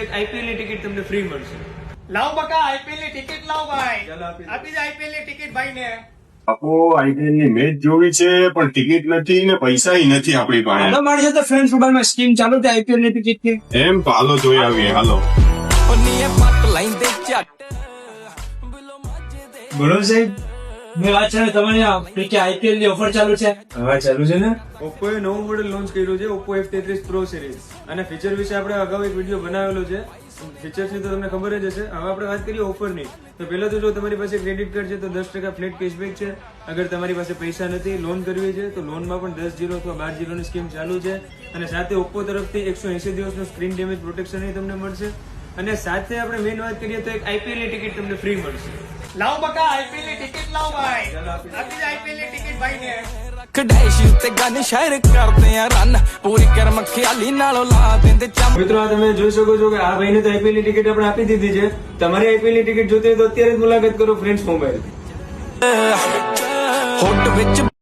એક આઈપીએલ ની ટિકિટ તમને ફ્રી મળશે. લાવ બકા આઈપીએલ ની ટિકિટ લાવ ભાઈ. આપી દે આઈપીએલ ની ટિકિટ ભાઈ ને. આપો આઈપીએલ ની મેચ જોવી છે પણ ટિકિટ નથી ને પૈસા નથી આપણી પાસે. મારી સાથે ફ્રેન્ડ્સ મોબાઈલમાં સ્કીમ ચાલુ છે આઈપીએલ ની ટિકિટ ની. એમ તો હાલો જોઈ આવીએ હાલો. બરોબર સાહેબ, મેં વાત છે તમારી આઈપીએલ ની ઓફર ચાલુ છે. હા ચાલુ છે ને. ઓપ્પોએ નવું મોડેલ લોન્ચ કર્યું છે, ઓપ્પો F33 Pro સિરીઝ. અને ફીચર વિશે આપણે અગાઉ એક વિડીયો બનાવેલો છે. ફીચર્સની તો તમને ખબર જ હશે. હવે આપણે વાત કરીએ ઓફરની. તો પહેલા તો જો તમારી પાસે ક્રેડિટ કાર્ડ છે તો 10% ફ્લેટ કેશબેક છે. અગર તમારી પાસે પૈસા નથી, લોન કરવી છે તો લોનમાં પણ 10 અથવા 12 ની સ્કીમ ચાલુ છે. અને સાથે ઓપ્પો તરફથી 180 દિવસનું સ્ક્રીન ડેમેજ પ્રોટેક્શન તમને મળશે. અને સાથે આપણે મેઇન વાત કરીએ તો એક આઈપીએલ ની ટિકિટ તમને ફ્રી મળશે. લાવ બકા આઈપીએલ ની ટિકિટ લાવ ભાઈ. આપી દે આઈપીએલ ની ટિકિટ ભાઈ ને. મિત્રો આ તમે જોઈ શકો છો કે આ ભાઈને તો આઈપીએલ ની ટિકિટ આપણે આપી દીધી છે. તમારી આઈપીએલ ની ટિકિટ જોતી હોય તો અત્યારે જ મુલાકાત કરો ફ્રેન્ડ્સ મોબાઈલ.